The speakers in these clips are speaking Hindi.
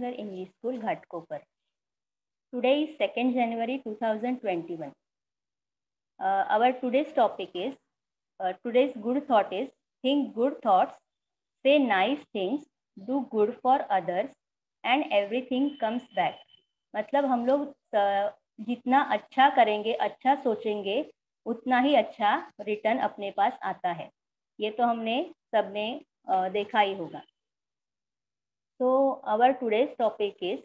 English School, Ghatkopar. Today is 2nd January 2021. Our today's topic is, today's good thought is, think good thoughts, say nice things, do good for others, and everything comes back. मतलब हम लोग जितना अच्छा करेंगे, अच्छा सोचेंगे, उतना ही अच्छा रिटर्न अपने पास आता है. ये तो हमने सबने देखा ही होगा. So our today's topic is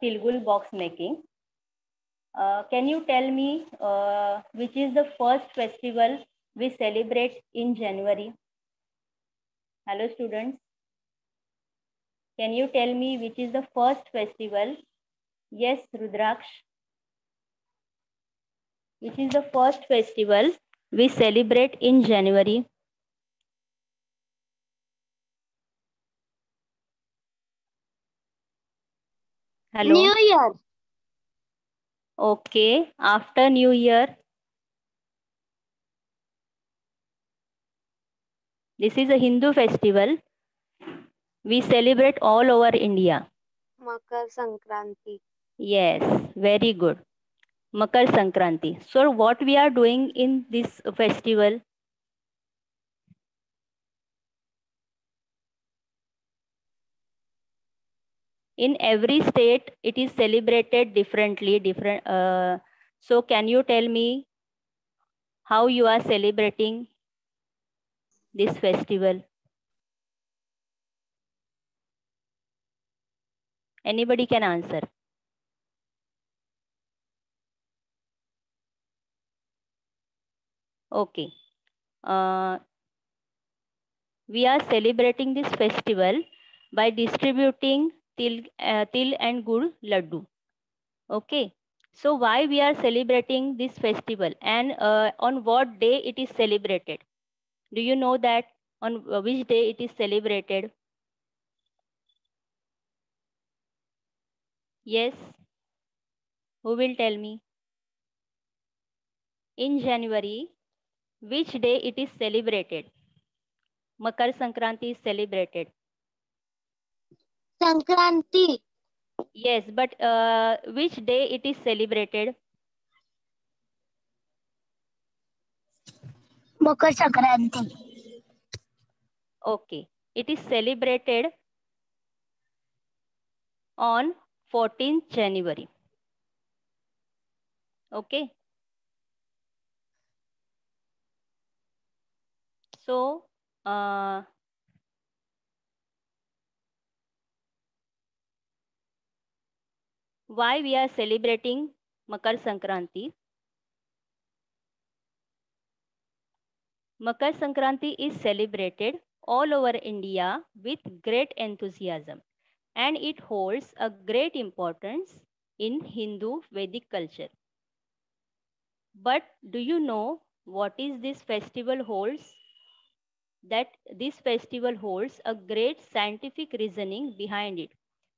Tilgul box making. Can you tell me which is the first festival we celebrate in January? Hello students. Can you tell me which is the first festival? Yes, Rudraksh. Which is the first festival we celebrate in January? Hello. New Year. Okay. After New Year. This is a Hindu festival. We celebrate all over India. Makar Sankranti. Yes, very good. Makar Sankranti. So what we are doing in this festival? In every state, it is celebrated differently. So can you tell me how you are celebrating this festival? Anybody can answer. Okay. We are celebrating this festival by distributing til and gur laddu. Okay. So why we are celebrating this festival, and on what day it is celebrated? Do you know that on which day it is celebrated? Yes. Who will tell me? In January, which day it is celebrated? Makar Sankranti is celebrated. Sankranti. Yes, but which day it is celebrated? Makar Sankranti. Okay. It is celebrated on 14th January. Okay. So, why we are celebrating Makar Sankranti? Makar Sankranti is celebrated all over India with great enthusiasm, and it holds a great importance in Hindu Vedic culture. But do you know what is this festival holds? That this festival holds a great scientific reasoning behind it.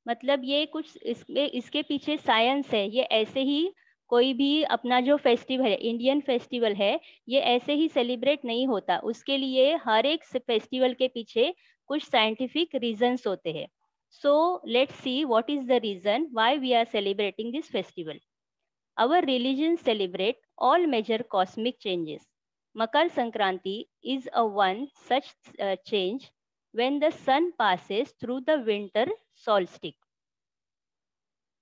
मतलब ये कुछ इसके पीछे साइंस है. ये ऐसे ही कोई भी अपना जो फेस्टिवल है, इंडियन फेस्टिवल है, ये ऐसे ही सेलिब्रेट नहीं होता. उसके लिए हर एक फेस्टिवल के पीछे कुछ साइंटिफिक रीजंस होते हैं. So let's see what is the reason why we are celebrating this festival. Our religions celebrate all major cosmic changes. Makar Sankranti is a one such change when the sun passes through the winter solstice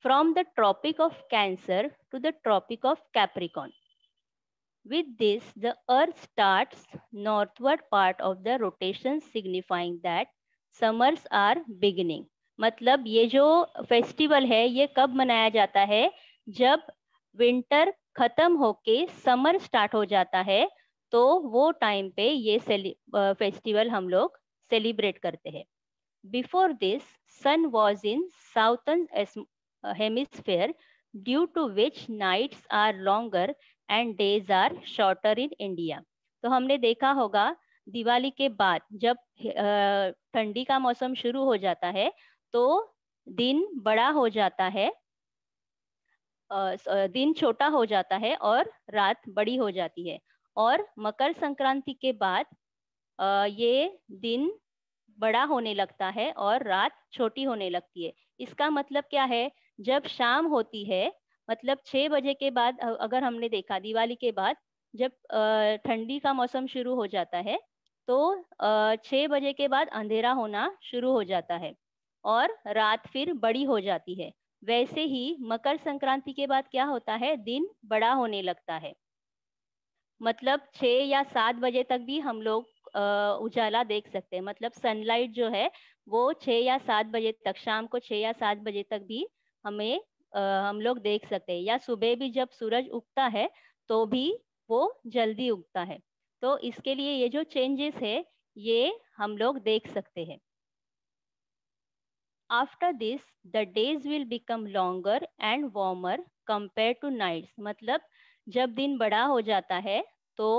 from the Tropic of Cancer to the Tropic of Capricorn. With this, the Earth starts northward part of the rotation, signifying that summers are beginning. मतलब ये जो फेस्टिवल है ये कब मनाया जाता है? जब विंटर खत्म होके समर स्टार्ट हो जाता है, तो वो टाइम पे ये फेस्टिवल हम लोग सेलिब्रेट करते हैं. Before this sun was in southern hemisphere, due to which nights are longer and days are shorter in India. तो हमने देखा होगा दिवाली के बाद जब ठंडी का मौसम शुरू हो जाता है तो दिन बड़ा हो जाता है, दिन छोटा हो जाता है और रात बड़ी हो जाती है. और मकर संक्रांति के बाद ये दिन बड़ा होने लगता है और रात छोटी होने लगती है। इसका मतलब क्या है? जब शाम होती है, मतलब 6 बजे के बाद अगर हमने देखा दिवाली के बाद जब ठंडी का मौसम शुरू हो जाता है, तो 6 बजे के बाद अंधेरा होना शुरू हो जाता है और रात फिर बड़ी हो जाती है। वैसे ही मकर संक्रांति के बाद क्या होता है? दिन बड़ा होने लगता है। मतलब 6 या 7 बजे तक भी हम लोग उजाला देख सकते हैं। मतलब सनलाइट जो है वो 6 या 7 बजे तक, शाम को 6 या 7 बजे तक भी हमें हम लोग देख सकते हैं, या सुबह भी जब सूरज उगता है तो भी वो जल्दी उगता है। तो इसके लिए ये जो चेंजेस है ये हम लोग देख सकते हैं। After this the days will become longer and warmer compare to nights. मतलब जब दिन बड़ा हो जाता है तो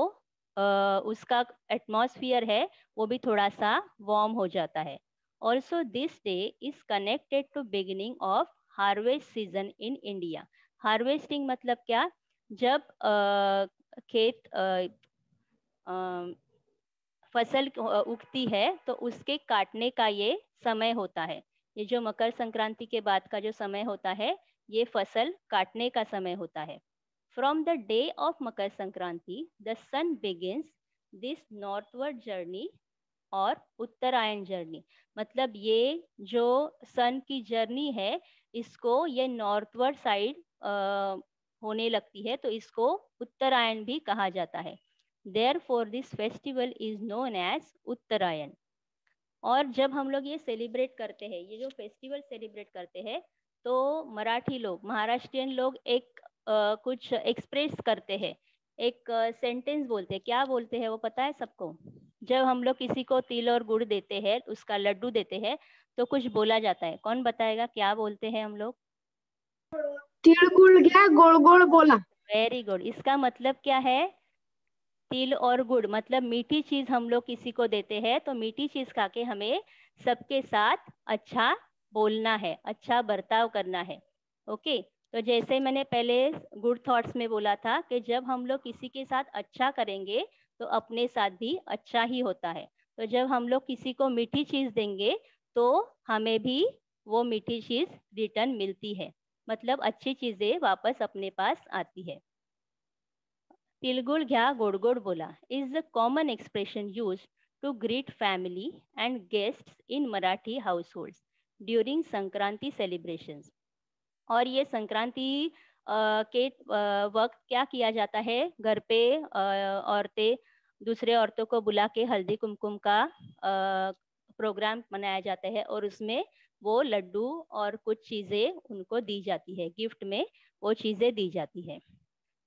उसका एटमॉस्फियर है वो भी थोड़ा सा वार्म हो जाता है। Also this day is connected to beginning of harvest season in India. Harvesting मतलब क्या? जब खेत फसल उगती है तो उसके काटने का ये समय होता है। ये जो मकर संक्रांति के बाद का जो समय होता है ये फसल काटने का समय होता है। From the day of Makar Sankranti the sun begins this northward journey और उत्तरायण जर्नी। मतलब ये जो सन की जर्नी है इसको ये नॉर्थवर्ड साइड होने लगती है, तो इसको उत्तरायण भी कहा जाता है। Therefore, this festival is known as उत्तरायण। और जब हम लोग ये सेलिब्रेट करते हैं, ये जो फेस्टिवल सेलिब्रेट करते हैं, तो मराठी लोग, महाराष्ट्रियन लोग एक कुछ एक्सप्रेस करते हैं, एक सेंटेंस बोलते हैं। क्या बोलते हैं वो पता है सबको? जब हम लोग किसी को तिल और गुड़ देते हैं, उसका लड्डू देते हैं, तो कुछ बोला जाता है। कौन बताएगा क्या बोलते हैं हम लोग? तिळगुळ घ्या गोळ गोळ बोला। Very good. इसका मतलब क्या है? तिल और गुड़ मतलब मीठी चीज हम लोग किसी को देते हैं, तो मीठी चीज खा के हमें सबके साथ अच्छा बोलना है, अच्छा बर्ताव करना है। ओके, तो जैसे मैंने पहले गुड थॉट्स में बोला था कि जब हम लोग किसी के साथ अच्छा करेंगे तो अपने साथ भी अच्छा ही होता है। तो जब हम लोग किसी को मीठी चीज देंगे तो हमें भी वो मीठी चीज रिटर्न मिलती है, मतलब अच्छी चीजें वापस अपने पास आती है। तिलगुळ घ्या गोड गोड बोला is the common expression used to greet family and guests in Marathi households during Sankranti celebrations। और ये संक्रांति के वक्त क्या किया जाता है? घर पे औरतें दूसरे औरतों को बुला के हल्दी कुमकुम का प्रोग्राम मनाया जाता है और उसमें वो लड्डू और कुछ चीज़ें उनको दी जाती है, गिफ्ट में वो चीज़ें दी जाती है।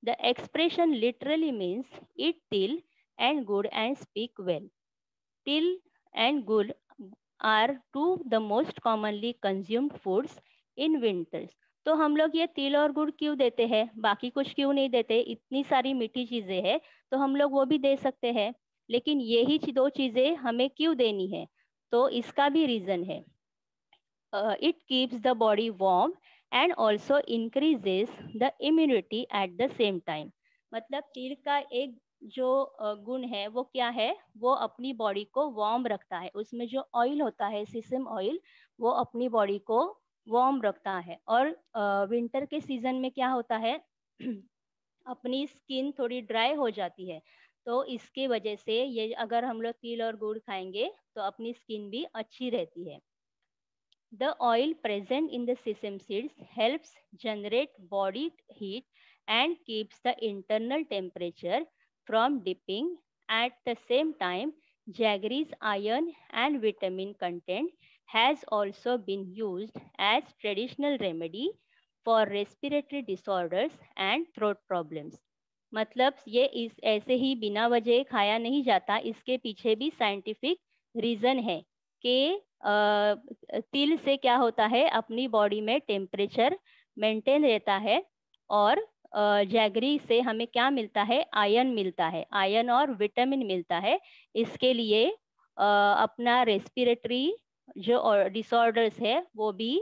The expression literally means eat till and good and speak well. Till and good are two the most commonly consumed foods in winters। तो हम लोग ये तिल और गुड़ क्यों देते हैं? बाकी कुछ क्यों नहीं देते? इतनी सारी मीठी चीजें हैं तो हम लोग वो भी दे सकते हैं, लेकिन यही दो चीजें हमें क्यों देनी है? तो इसका भी रीजन है। It keeps the body warm and also increases the immunity at the same time। मतलब तिल का एक जो गुण है वो क्या है? वो अपनी बॉडी को वार्म रखता है। उसमें जो ऑयल होता है सिसम ऑयल, वो अपनी बॉडी को वार्म रखता है। और विंटर के सीजन में क्या होता है अपनी स्किन थोड़ी ड्राई हो जाती है, तो इसके वजह से ये अगर हम लोग तिल और गुड़ खाएंगे तो अपनी स्किन भी अच्छी रहती है। The oil present in the sesame seeds helps generate body heat and keeps the internal temperature from dipping. At the same time, jaggery's iron and vitamin content has also been used as traditional remedy for respiratory disorders and throat problems। मतलब ये इस ऐसे ही बिना वजह खाया नहीं जाता, इसके पीछे भी साइंटिफिक रीजन है कि तिल से क्या होता है, अपनी बॉडी में टेम्परेचर मेंटेन रहता है। और जैगरी से हमें क्या मिलता है? आयरन मिलता है, आयरन और विटामिन मिलता है। इसके लिए अपना रेस्पिरेटरी जो डिसऑर्डर्स है वो भी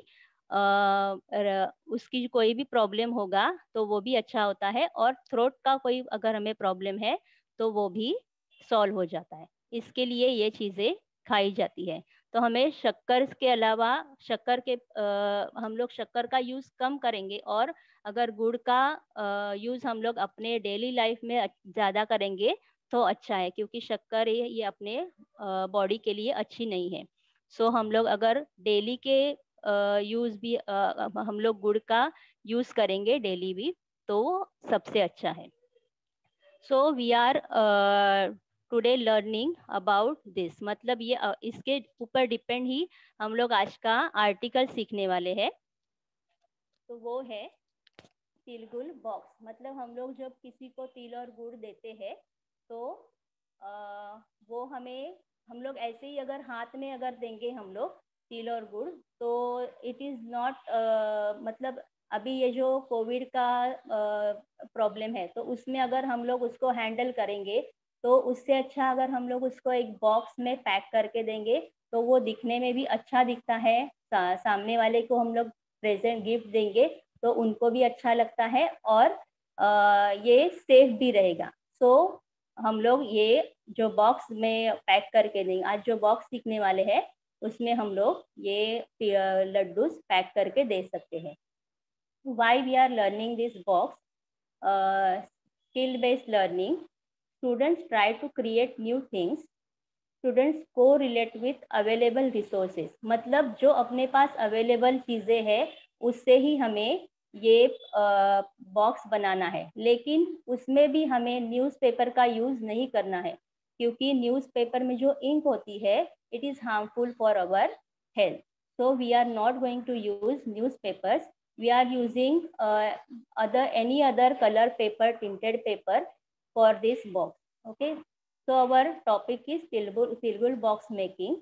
उसकी कोई भी प्रॉब्लम होगा तो वो भी अच्छा होता है, और थ्रोट का कोई अगर हमें प्रॉब्लम है तो वो भी सॉल्व हो जाता है। इसके लिए ये चीज़ें खाई जाती है। तो हमें शक्कर के अलावा हम लोग शक्कर का यूज़ कम करेंगे, और अगर गुड़ का यूज़ हम लोग अपने डेली लाइफ में ज़्यादा करेंगे तो अच्छा है, क्योंकि शक्कर ये अपने बॉडी के लिए अच्छी नहीं है। सो हम लोग अगर डेली के यूज़ भी हम लोग गुड़ का यूज़ करेंगे डेली भी, तो सबसे अच्छा है। So we are today learning about this, मतलब ये इसके ऊपर डिपेंड ही हम लोग आज का आर्टिकल सीखने वाले हैं। तो वो है तिलगुल बॉक्स। मतलब हम लोग जब किसी को तिल और गुड़ देते हैं तो वो हम लोग ऐसे ही अगर हाथ में अगर देंगे हम लोग तिल और गुड़, तो इट इज़ नॉट मतलब अभी ये जो कोविड का प्रॉब्लम है, तो उसमें अगर हम लोग उसको हैंडल करेंगे तो उससे अच्छा अगर हम लोग उसको एक बॉक्स में पैक करके देंगे तो वो दिखने में भी अच्छा दिखता है। सामने वाले को हम लोग प्रेजेंट गिफ्ट देंगे तो उनको भी अच्छा लगता है, और ये सेफ भी रहेगा। सो हम लोग ये जो बॉक्स में पैक करके देंगे, आज जो बॉक्स सीखने वाले हैं उसमें हम लोग ये लड्डू पैक करके दे सकते हैं। Why we are learning this box? Skill-based learning. Students try to create new things. Students co-relate with available resources. मतलब जो अपने पास अवेलेबल चीज़ें हैं उससे ही हमें ये बॉक्स बनाना है, लेकिन उसमें भी हमें न्यूज़पेपर का यूज़ नहीं करना है, क्योंकि न्यूज़पेपर में जो इंक होती है it is harmful for our health. So we are not going to use newspapers. We are using any other color paper, tinted paper for this box. Okay. So our topic is Tilgul box making.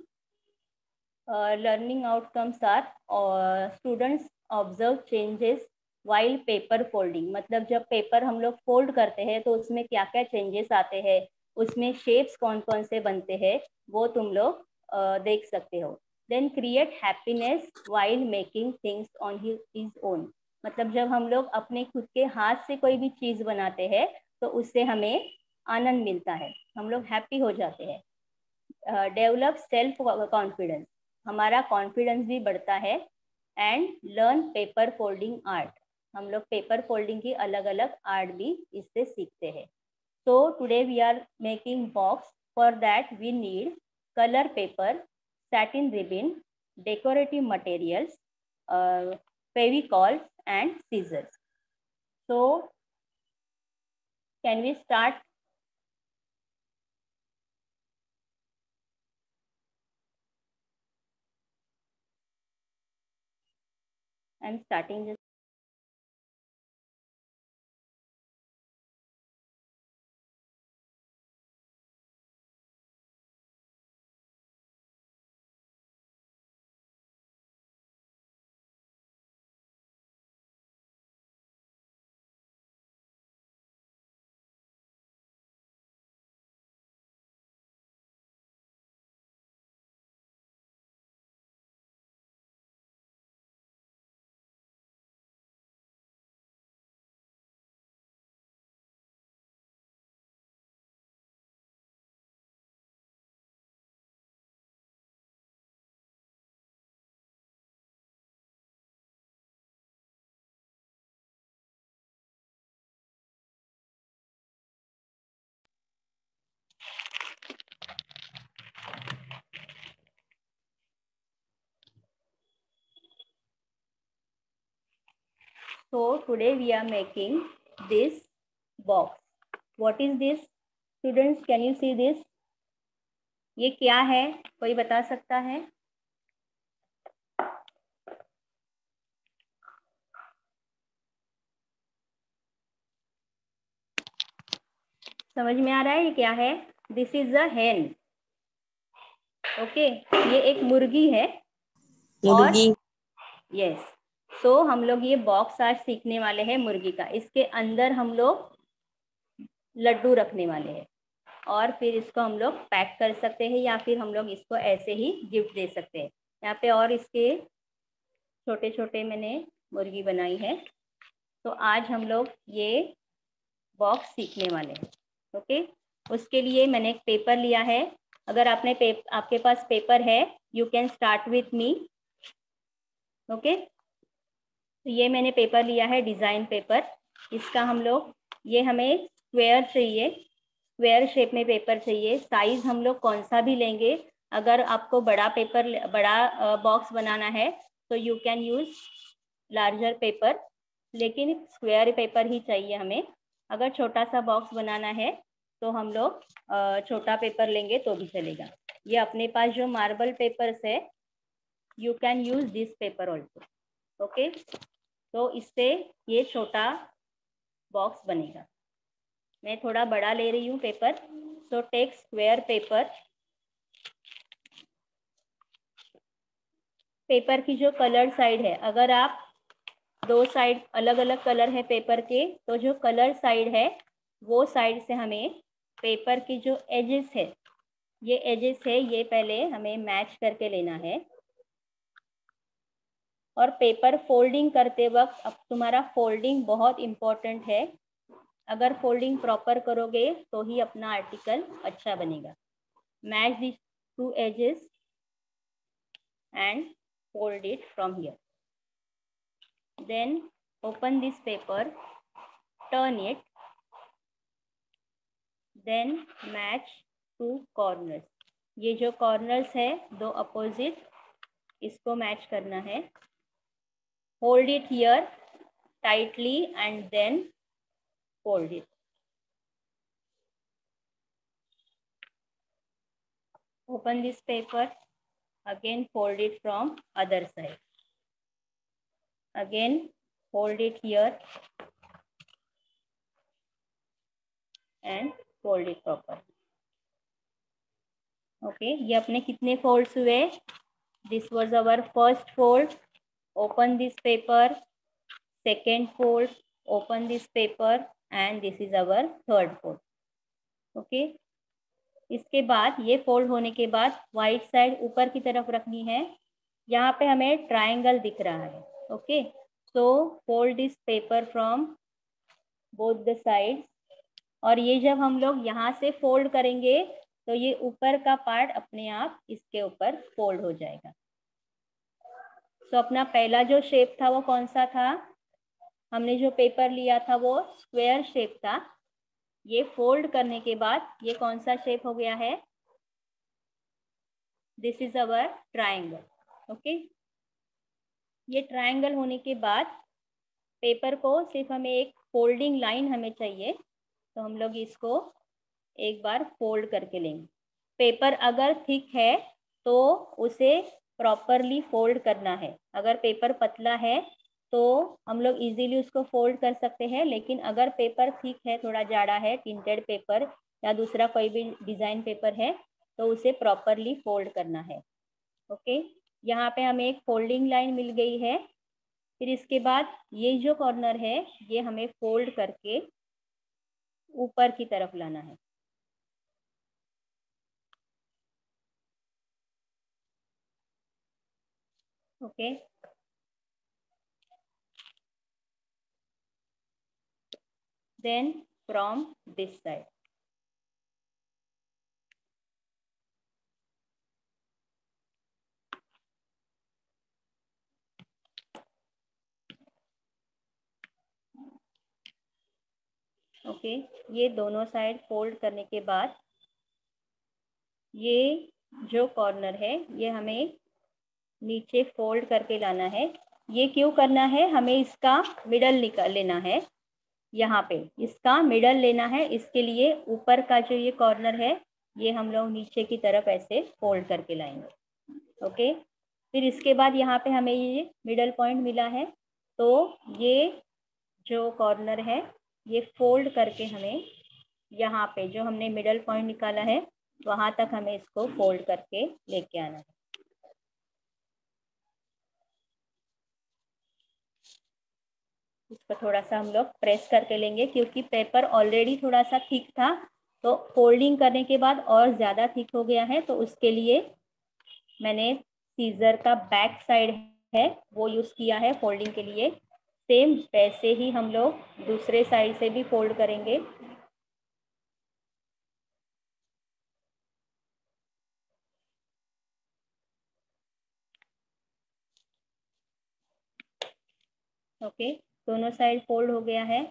Learning outcomes are students observe changes while paper folding. मतलब जब पेपर हम लोग फोल्ड करते हैं तो उसमें क्या क्या चेंजेस आते हैं, उसमें शेप्स कौन कौन से बनते हैं, वो तुम लोग देख सकते हो. Then create happiness while making things on his own. मतलब जब हम लोग अपने खुद के हाथ से कोई भी चीज बनाते हैं तो उससे हमें आनंद मिलता है, हम लोग हैप्पी हो जाते हैं. डेवलप सेल्फ कॉन्फिडेंस, हमारा कॉन्फिडेंस भी बढ़ता है. And learn paper folding art, हम लोग पेपर फोल्डिंग की अलग अलग आर्ट भी इससे सीखते हैं. So today we are making box. For that we need colour paper, satin ribbon, decorative materials, Fevicol and scissors. So can we start? I'm starting this. So today we are making this box. What is this? Students, can you see this? ये क्या है, कोई बता सकता है? समझ में आ रहा है ये क्या है? This is a hen. Okay, ये एक मुर्गी है. मुर्गी. और यस, सो हम लोग ये बॉक्स आज सीखने वाले हैं मुर्गी का. इसके अंदर हम लोग लड्डू रखने वाले हैं और फिर इसको हम लोग पैक कर सकते हैं या फिर हम लोग इसको ऐसे ही गिफ्ट दे सकते हैं. यहाँ पे और इसके छोटे छोटे मैंने मुर्गी बनाई है. तो आज हम लोग ये बॉक्स सीखने वाले हैं. ओके, उसके लिए मैंने एक पेपर लिया है अगर आपके पास पेपर है, you can start with me. Okay, तो ये मैंने पेपर लिया है डिज़ाइन पेपर। इसका हम लोग, ये हमें स्क्वायर चाहिए, स्क्वायर शेप में पेपर चाहिए। साइज हम लोग कौन सा भी लेंगे। अगर आपको बड़ा पेपर, बड़ा बॉक्स बनाना है तो you can use larger paper, लेकिन स्क्वायर पेपर ही चाहिए हमें। अगर छोटा सा बॉक्स बनाना है तो हम लोग छोटा पेपर लेंगे तो भी चलेगा। ये अपने पास जो मार्बल पेपर्स है, you can use this paper also. Okay, तो इससे ये छोटा बॉक्स बनेगा। मैं थोड़ा बड़ा ले रही हूँ paper, so take square paper. Paper की जो कलर साइड है, अगर आप दो साइड अलग अलग कलर है पेपर के, तो जो कलर साइड है वो साइड से हमें पेपर की जो एजेस है, ये एजेस है, ये पहले हमें मैच करके लेना है। और पेपर फोल्डिंग करते वक्त, अब तुम्हारा फोल्डिंग बहुत इम्पोर्टेंट है। अगर फोल्डिंग प्रॉपर करोगे तो ही अपना आर्टिकल अच्छा बनेगा। Match this to edges and fold it from here. Then open this paper, turn it, then match two corners. ये जो corners है दो opposite, इसको match करना है। Hold it here tightly and then fold it. Open this paper, again fold it from other side. Again hold it here and fold it properly. Okay, ये अपने कितने folds हुए? This was our first fold. Open this paper, second fold, open this paper and this is our third fold. Okay, इसके बाद ये फोल्ड होने के बाद वाइट साइड ऊपर की तरफ रखनी है। यहाँ पे हमें ट्रायंगल दिख रहा है। Okay, so fold this paper from both the sides. और ये जब हम लोग यहाँ से फोल्ड करेंगे तो ये ऊपर का पार्ट अपने आप इसके ऊपर फोल्ड हो जाएगा। तो अपना पहला जो शेप था वो कौन सा था? हमने जो पेपर लिया था वो स्क्वायर शेप था। ये फोल्ड करने के बाद ये कौन सा शेप हो गया है? This is our triangle. Okay, ये ट्रायंगल होने के बाद पेपर को सिर्फ हमें एक फोल्डिंग लाइन हमें चाहिए, तो हम लोग इसको एक बार फोल्ड करके लेंगे। पेपर अगर थिक है तो उसे प्रॉपरली फोल्ड करना है। अगर पेपर पतला है तो हम लोग इजीली उसको फोल्ड कर सकते हैं, लेकिन अगर पेपर थिक है, थोड़ा जाड़ा है, टिंटेड पेपर या दूसरा कोई भी डिज़ाइन पेपर है, तो उसे प्रॉपरली फोल्ड करना है। ओके, यहाँ पे हमें एक फोल्डिंग लाइन मिल गई है। फिर इसके बाद ये जो कॉर्नर है ये हमें फोल्ड करके ऊपर की तरफ लाना है। Okay, then from this side. Okay, ये दोनों साइड फोल्ड करने के बाद ये जो कॉर्नर है ये हमें नीचे फोल्ड करके लाना है। ये क्यों करना है? हमें इसका मिडल निकाल लेना है। यहाँ पे इसका मिडल लेना है, इसके लिए ऊपर का जो ये कॉर्नर है ये हम लोग नीचे की तरफ ऐसे फोल्ड करके लाएंगे। ओके, फिर इसके बाद यहाँ पे हमें ये मिडल पॉइंट मिला है, तो ये जो कॉर्नर है ये फोल्ड करके हमें यहाँ पे जो हमने मिडल पॉइंट निकाला है वहाँ तक हमें इसको फोल्ड करके लेके आना है। इसको थोड़ा सा हम लोग प्रेस करके लेंगे, क्योंकि पेपर ऑलरेडी थोड़ा सा थिक था, तो फोल्डिंग करने के बाद और ज़्यादा थिक हो गया है, तो उसके लिए मैंने सीजर का बैक साइड है वो यूज़ किया है फोल्डिंग के लिए। सेम वैसे ही हम लोग दूसरे साइड से भी फोल्ड करेंगे। ओके, दोनों साइड फोल्ड हो गया है।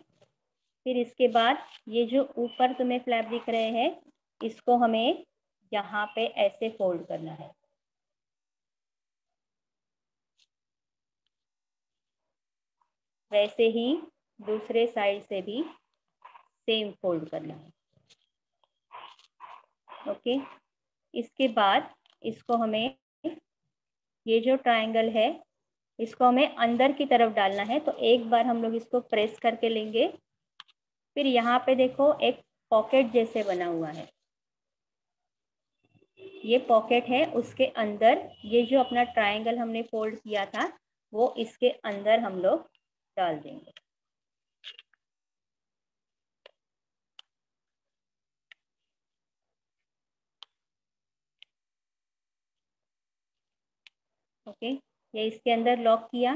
फिर इसके बाद ये जो ऊपर तुम्हें फ्लैप दिख रहे हैं, इसको हमें यहाँ पे ऐसे फोल्ड करना है। वैसे ही दूसरे साइड से भी सेम फोल्ड करना है। ओके, इसके बाद इसको हमें, ये जो ट्रायंगल है इसको हमें अंदर की तरफ डालना है। तो एक बार हम लोग इसको प्रेस करके लेंगे। फिर यहाँ पे देखो एक पॉकेट जैसे बना हुआ है, ये पॉकेट है, उसके अंदर ये जो अपना ट्रायंगल हमने फोल्ड किया था वो इसके अंदर हम लोग डाल देंगे। ओके, ये इसके अंदर लॉक किया।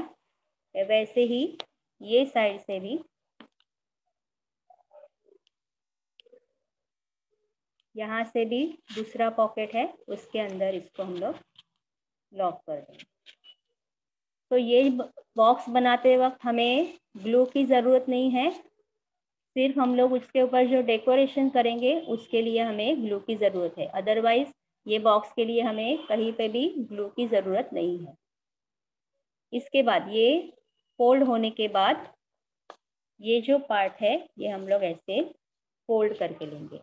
वैसे ही ये साइड से भी, यहाँ से भी दूसरा पॉकेट है, उसके अंदर इसको हम लोग लॉक कर देंगे। तो ये बॉक्स बनाते वक्त हमें ग्लू की ज़रूरत नहीं है, सिर्फ हम लोग उसके ऊपर जो डेकोरेशन करेंगे उसके लिए हमें ग्लू की ज़रूरत है। अदरवाइज ये बॉक्स के लिए हमें कहीं पे भी ग्लू की ज़रूरत नहीं है। इसके बाद ये फोल्ड होने के बाद ये जो पार्ट है ये हम लोग ऐसे फोल्ड करके लेंगे।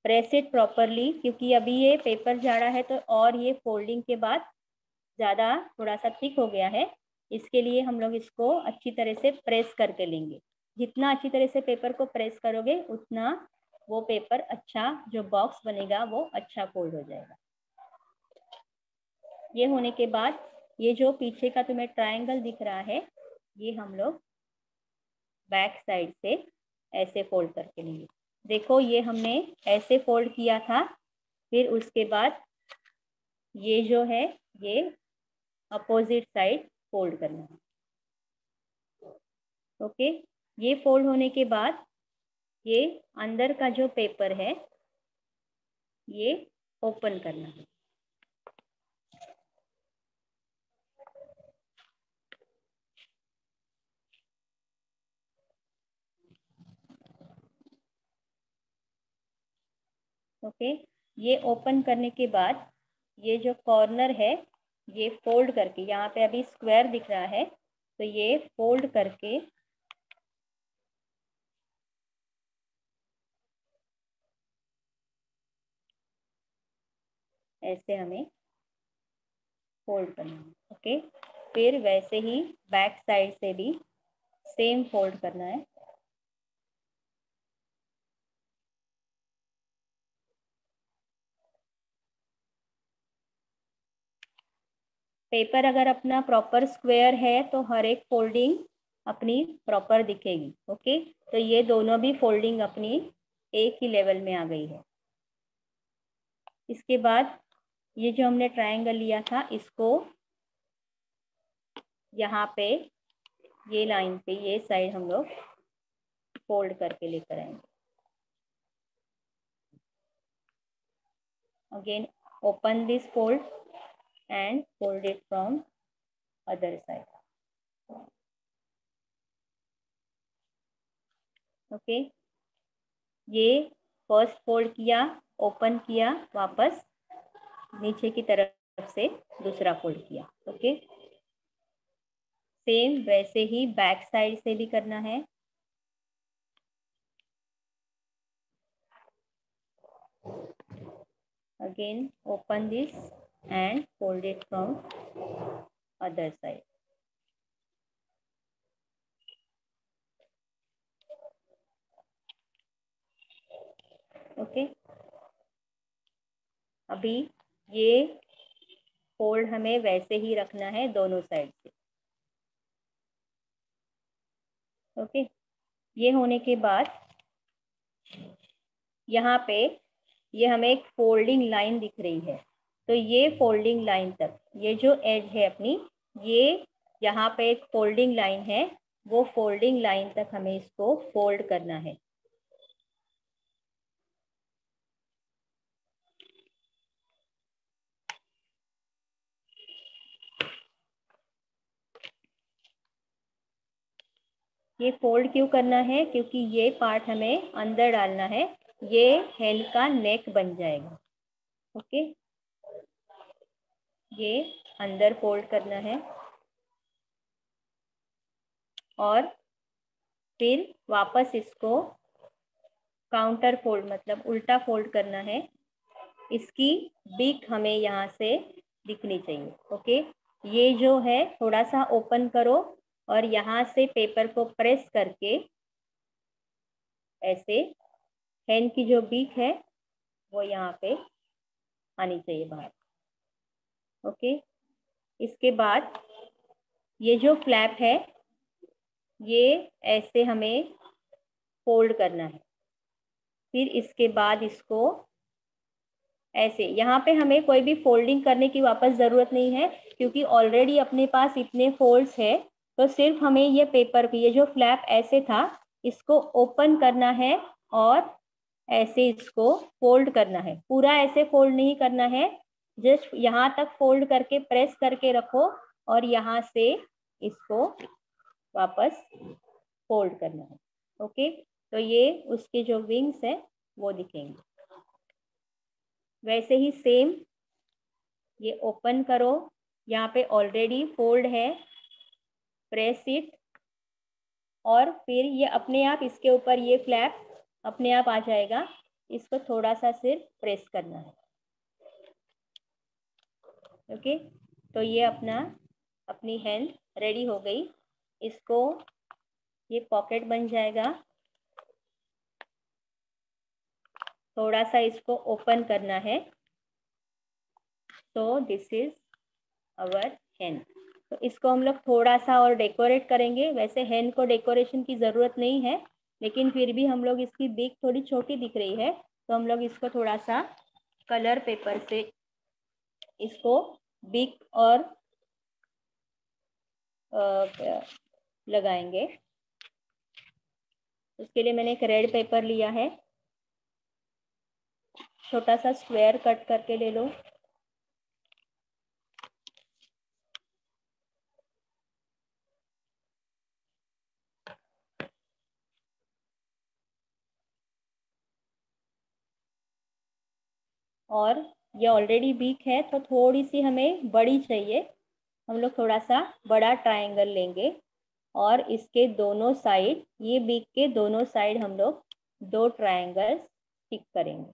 प्रेस इट प्रॉपरली, क्योंकि अभी ये पेपर झाड़ा है तो और ये फोल्डिंग के बाद ज़्यादा थोड़ा सा थिक हो गया है, इसके लिए हम लोग इसको अच्छी तरह से प्रेस करके लेंगे। जितना अच्छी तरह से पेपर को प्रेस करोगे उतना वो पेपर अच्छा, जो बॉक्स बनेगा वो अच्छा फोल्ड हो जाएगा। ये होने के बाद ये जो पीछे का तुम्हें ट्रायंगल दिख रहा है ये हम लोग बैक साइड से ऐसे फोल्ड करके लेंगे। देखो ये हमने ऐसे फोल्ड किया था, फिर उसके बाद ये जो है ये अपोजिट साइड फोल्ड करना है। ओके, ये फोल्ड होने के बाद ये अंदर का जो पेपर है ये ओपन करना है। ओके, ये ओपन करने के बाद ये जो कॉर्नर है ये फोल्ड करके, यहाँ पे अभी स्क्वायर दिख रहा है तो ये फोल्ड करके ऐसे हमें फोल्ड करना है। ओके, फिर वैसे ही बैक साइड से भी सेम फोल्ड करना है। पेपर अगर अपना प्रॉपर स्क्वायर है तो हर एक फोल्डिंग अपनी प्रॉपर दिखेगी। ओके, तो ये दोनों भी फोल्डिंग अपनी एक ही लेवल में आ गई है। इसके बाद ये जो हमने ट्रायंगल लिया था इसको यहाँ पे ये लाइन पे ये साइड हम लोग फोल्ड करके लेकर आएंगे। Again open this fold and fold it from other side. Okay, ये फर्स्ट फोल्ड किया, ओपन किया, वापस नीचे की तरफ से दूसरा फोल्ड किया। ओके, सेम वैसे ही बैक साइड से भी करना है। Again open this and fold it from other side. Okay, अभी ये फोल्ड हमें वैसे ही रखना है दोनों साइड से। ओके, ये होने के बाद यहाँ पे ये हमें एक फोल्डिंग लाइन दिख रही है, तो ये फोल्डिंग लाइन तक, ये जो एज है अपनी, ये यहाँ पे एक फोल्डिंग लाइन है, वो फोल्डिंग लाइन तक हमें इसको फोल्ड करना है। ये फोल्ड क्यों करना है? क्योंकि ये पार्ट हमें अंदर डालना है, ये हेन का नेक बन जाएगा। ओके, ये अंदर फोल्ड करना है और फिर वापस इसको काउंटर फोल्ड मतलब उल्टा फोल्ड करना है। इसकी बीक हमें यहाँ से दिखनी चाहिए। ओके, ये जो है थोड़ा सा ओपन करो और यहाँ से पेपर को प्रेस करके ऐसे हेन की जो बीक है वो यहाँ पे आनी चाहिए बाहर। ओके, इसके बाद ये जो फ्लैप है ये ऐसे हमें फोल्ड करना है। फिर इसके बाद इसको ऐसे, यहाँ पे हमें कोई भी फोल्डिंग करने की वापस ज़रूरत नहीं है क्योंकि ऑलरेडी अपने पास इतने फोल्ड्स है। तो सिर्फ हमें ये पेपर ये जो फ्लैप ऐसे था इसको ओपन करना है और ऐसे इसको फोल्ड करना है। पूरा ऐसे फोल्ड नहीं करना है, जस्ट यहाँ तक फोल्ड करके प्रेस करके रखो और यहाँ से इसको वापस फोल्ड करना है। ओके, तो ये उसके जो विंग्स है वो दिखेंगे। वैसे ही सेम ये ओपन करो, यहाँ पे ऑलरेडी फोल्ड है, प्रेस इट और फिर ये अपने आप इसके ऊपर ये फ्लैप अपने आप आ जाएगा। इसको थोड़ा सा सिर्फ प्रेस करना है। ओके, तो ये अपनी हैंड रेडी हो गई। इसको ये पॉकेट बन जाएगा। थोड़ा सा इसको ओपन करना है। तो दिस इज अवर हैंड। तो इसको हम लोग थोड़ा सा और डेकोरेट करेंगे। वैसे हैंड को डेकोरेशन की ज़रूरत नहीं है, लेकिन फिर भी हम लोग इसकी बीक थोड़ी छोटी दिख रही है तो हम लोग इसको थोड़ा सा कलर पेपर से इसको बीक और लगाएंगे। उसके लिए मैंने एक रेड पेपर लिया है, छोटा सा स्क्वायर कट करके ले लो। और ये ऑलरेडी बीक है तो थोड़ी सी हमें बड़ी चाहिए। हम लोग थोड़ा सा बड़ा ट्रायंगल लेंगे और इसके दोनों साइड, ये बीक के दोनों साइड हम लोग 2 ट्रायंगल्स स्टिक करेंगे।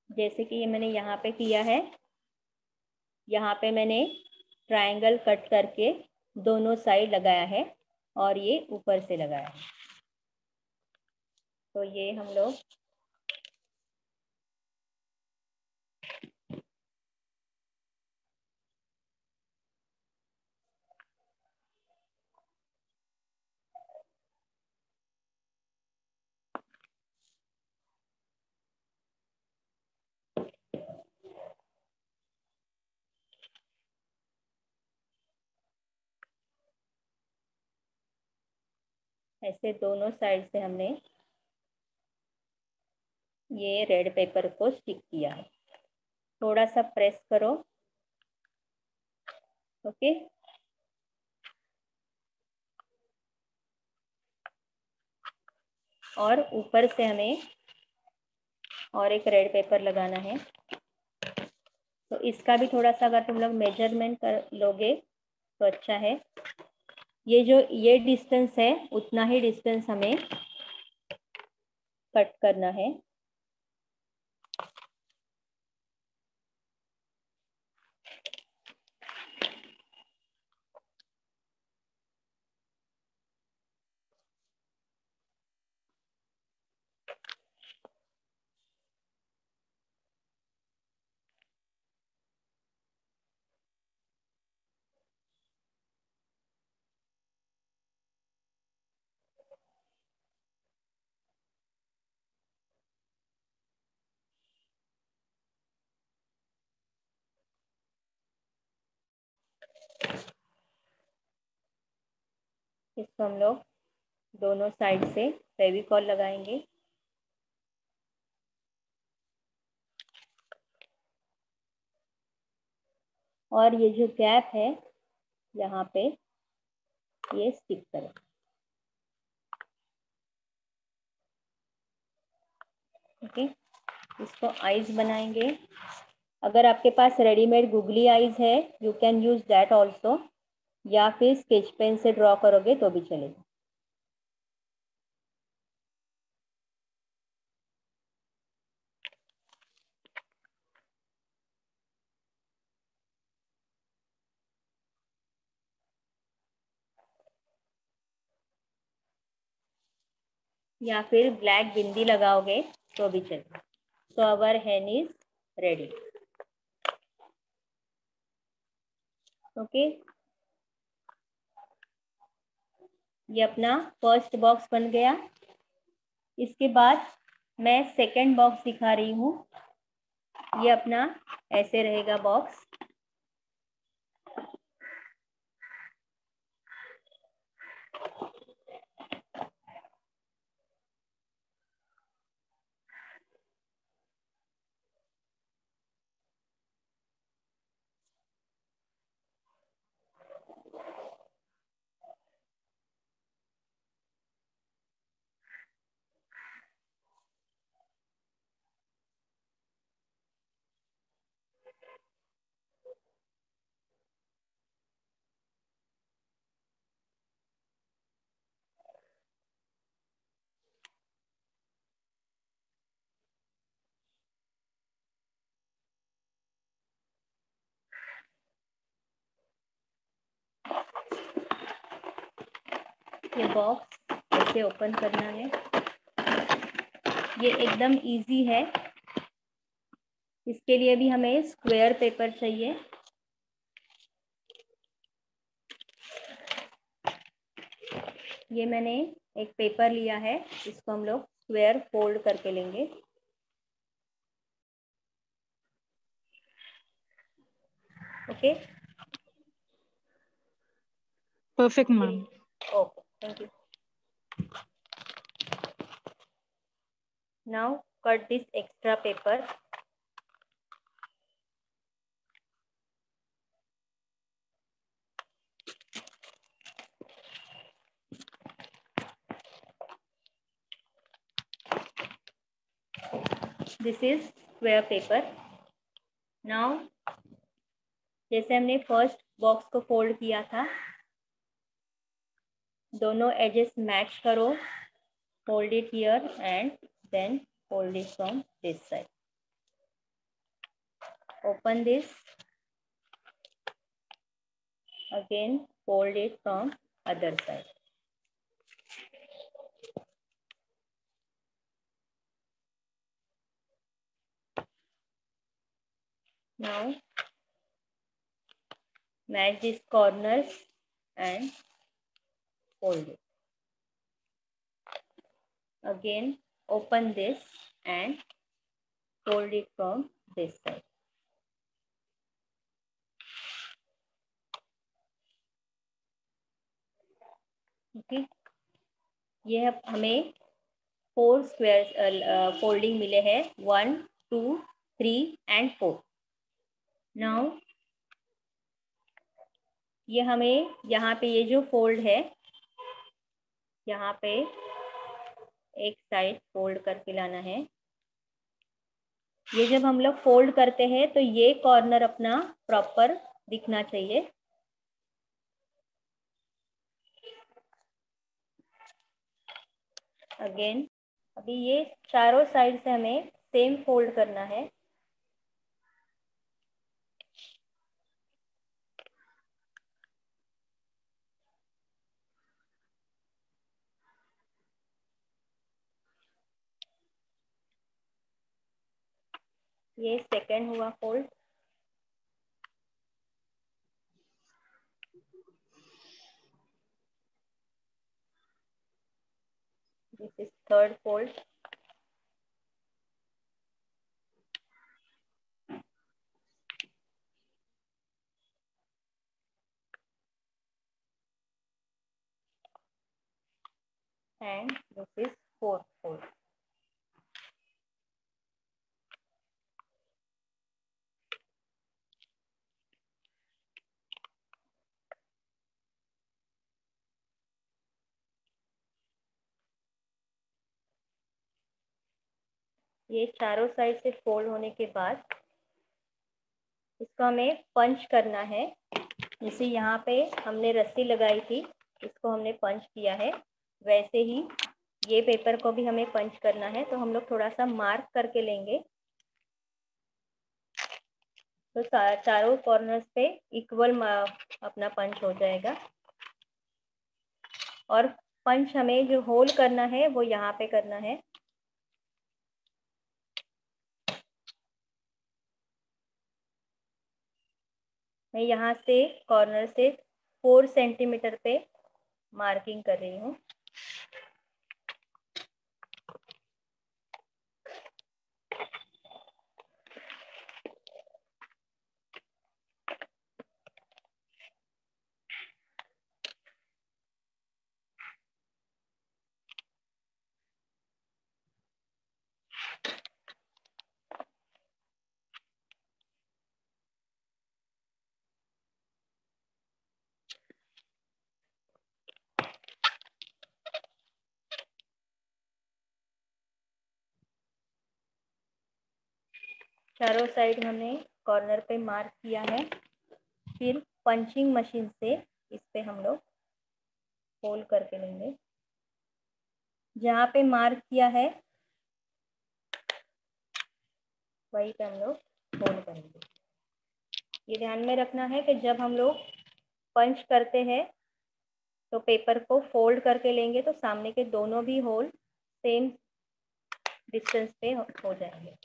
जैसे कि ये मैंने यहाँ पे किया है, यहाँ पे मैंने ट्रायंगल कट करके दोनों साइड लगाया है और ये ऊपर से लगाया है। तो ये हम लोग ऐसे दोनों साइड से हमने ये रेड पेपर को स्टिक किया है। थोड़ा सा प्रेस करो। ओके, और ऊपर से हमें और एक रेड पेपर लगाना है। तो इसका भी थोड़ा सा अगर तुम लोग मेजरमेंट कर लोगे तो अच्छा है। ये डिस्टेंस है, उतना ही डिस्टेंस हमें कट करना है। इसको हम लोग दोनों साइड से फेविकॉल लगाएंगे। और ये जो गैप है यहाँ पे ये स्टिक करें। ओके, इसको आईज बनाएंगे। अगर आपके पास रेडीमेड गुगली आईज है, you can use that also, या फिर स्केच पेन से ड्रॉ करोगे तो भी चलेगा। या फिर ब्लैक बिंदी लगाओगे तो भी चलेगा। So our hen is ready. Okay, ये अपना फर्स्ट बॉक्स बन गया। इसके बाद मैं सेकंड बॉक्स दिखा रही हूँ। ये अपना ऐसे रहेगा बॉक्स। ये बॉक्स ऐसे ओपन करना है। ये एकदम इजी है। इसके लिए भी हमें स्क्वायर पेपर चाहिए। ये मैंने एक पेपर लिया है, इसको हम लोग स्क्वायर फोल्ड करके लेंगे। Okay, Perfect, ma'am. Okay, thank you. Now cut this extra paper. This is square paper. Now जैसे हमने फर्स्ट बॉक्स को फोल्ड किया था, दोनों एजेस मैच करो। Hold it here and then hold it from this side. Open this, again fold it from other side. Now match these corners and fold it. Again open this and fold it from this side. Okay, ये हमें 4 स्क्वायर फोल्डिंग मिले हैं, 1 2 3 and 4। नाउ ये हमें यहाँ पे ये जो फोल्ड है, यहाँ पे एक साइड फोल्ड करके लाना है। ये जब हम लोग फोल्ड करते हैं तो ये कॉर्नर अपना प्रॉपर दिखना चाहिए। अगेन अभी ये चारों साइड से हमें सेम फोल्ड करना है। ये सेकंड हुआ fold. This is third fold. And this is fourth fold. ये चारों साइड से फोल्ड होने के बाद इसको हमें पंच करना है। जैसे यहाँ पे हमने रस्सी लगाई थी, इसको हमने पंच किया है, वैसे ही ये पेपर को भी हमें पंच करना है। तो हम लोग थोड़ा सा मार्क करके लेंगे, तो चारों कॉर्नर्स पे इक्वल अपना पंच हो जाएगा। और पंच हमें जो होल करना है वो यहाँ पे करना है। मैं यहाँ से कॉर्नर से 4 सेंटीमीटर पे मार्किंग कर रही हूँ। चारों साइड हमने कॉर्नर पे मार्क किया है। फिर पंचिंग मशीन से इस पे हम लोग होल करके लेंगे। जहाँ पे मार्क किया है वहीं पे हम लोग होल करेंगे। ये ध्यान में रखना है कि जब हम लोग पंच करते हैं तो पेपर को फोल्ड करके लेंगे तो सामने के दोनों भी होल सेम डिस्टेंस पे हो जाएंगे।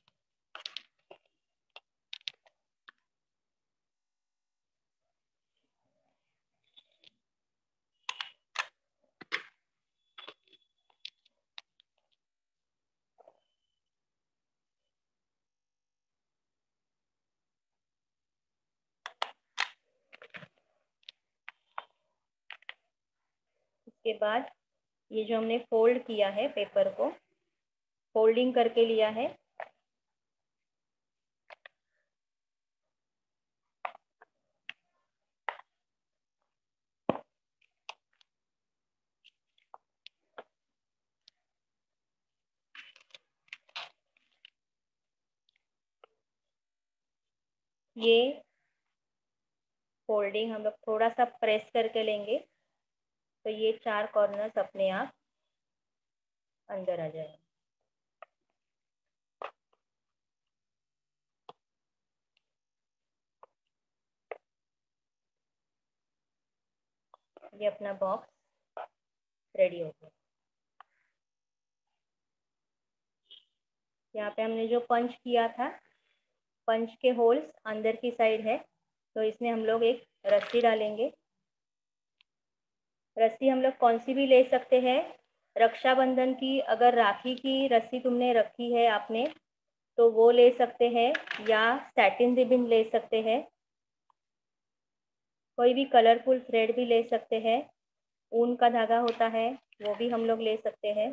इसके बाद ये जो हमने फोल्ड किया है, पेपर को फोल्डिंग करके लिया है, ये फोल्डिंग हम लोग थोड़ा सा प्रेस करके लेंगे तो ये 4 कॉर्नर्स अपने आप अंदर आ जाएंगे। ये अपना बॉक्स रेडी हो गया। यहाँ पे हमने जो पंच किया था, पंच के होल्स अंदर की साइड है, तो इसमें हम लोग एक रस्सी डालेंगे। रस्सी हम लोग कौन सी भी ले सकते हैं। रक्षाबंधन की, अगर राखी की रस्सी तुमने रखी है आपने, तो वो ले सकते हैं, या सैटिन रिबन ले सकते हैं। कोई भी कलरफुल थ्रेड भी ले सकते हैं। ऊन का धागा होता है, वो भी हम लोग ले सकते हैं।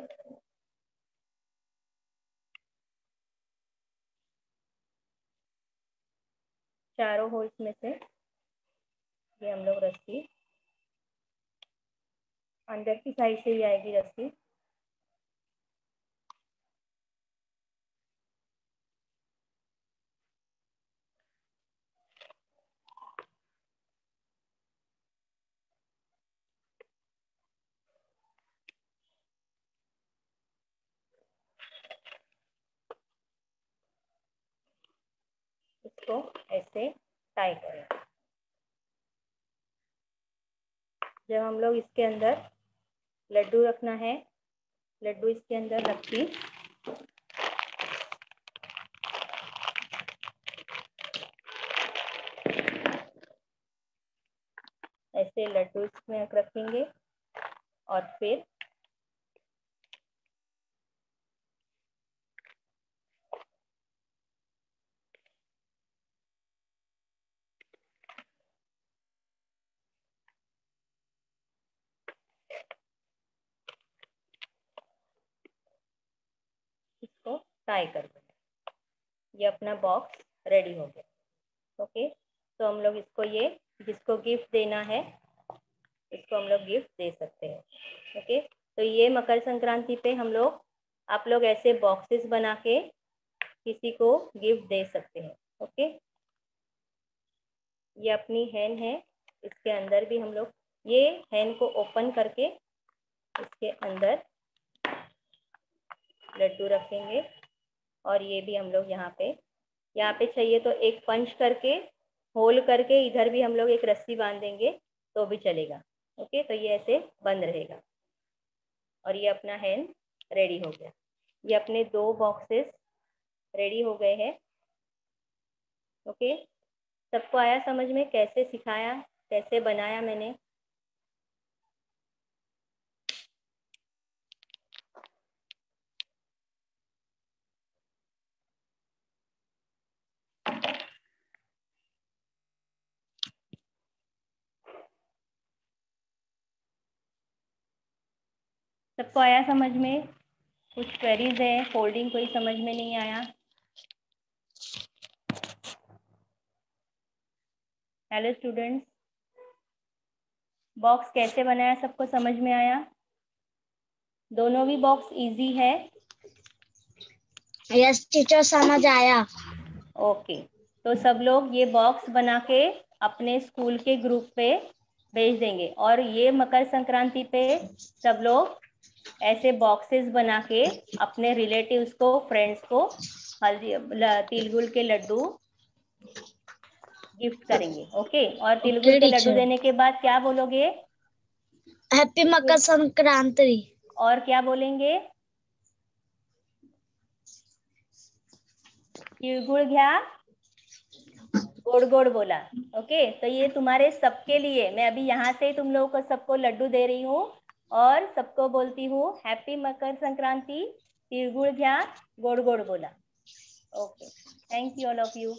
चारों होल्स में से ये हम लोग रस्सी, अंदर की साइड से ही आएगी रस्सी, इसको ऐसे टाई करें। जब हम लोग इसके अंदर लड्डू रखना है, लड्डू इसके अंदर रखी, ऐसे लड्डू इसमें रखेंगे और फिर इसको टाई कर देंगे। ये अपना बॉक्स रेडी हो गया। ओके, तो हम लोग इसको, ये जिसको गिफ्ट देना है इसको हम लोग गिफ्ट दे सकते हैं। ओके, तो ये मकर संक्रांति पे हम लोग, आप लोग ऐसे बॉक्सेस बना के किसी को गिफ्ट दे सकते हैं। ओके, ये अपनी हैन है, इसके अंदर भी हम लोग ये हैन को ओपन करके इसके अंदर लड्डू रखेंगे। और ये भी हम लोग यहाँ पे चाहिए तो एक पंच करके होल करके इधर भी हम लोग एक रस्सी बांध देंगे तो भी चलेगा। ओके, तो ये ऐसे बंद रहेगा। और ये अपना हैन रेडी हो गया। ये अपने 2 बॉक्सेस रेडी हो गए हैं। ओके, सबको आया समझ में कैसे सिखाया, कैसे बनाया मैंने? सबको आया समझ में? कुछ क्वेरीज है? फोल्डिंग कोई समझ में नहीं आया? हेलो स्टूडेंट्स, बॉक्स कैसे बनाया सबको समझ में आया? दोनों भी बॉक्स इजी है? यस टीचर, समझ आया। ओके, तो सब लोग ये बॉक्स बना के अपने स्कूल के ग्रुप पे भेज देंगे। और ये मकर संक्रांति पे सब लोग ऐसे बॉक्सेस बना के अपने रिलेटिव्स को, फ्रेंड्स को हल्दी तिलगुल के लड्डू गिफ्ट करेंगे। ओके, और तिलगुल के लड्डू देने के बाद क्या बोलोगे? हैप्पी मकर संक्रांति। और क्या बोलेंगे? तिळगुळ घ्या, गोड़ गोड़ बोला। ओके, तो ये तुम्हारे सबके लिए मैं अभी यहाँ से तुम लोगों को सबको लड्डू दे रही हूँ और सबको बोलती हूँ हैप्पी मकर संक्रांति, तिळगुळ घ्या, गोड़ गोड़ बोला। Okay, thank you all of you.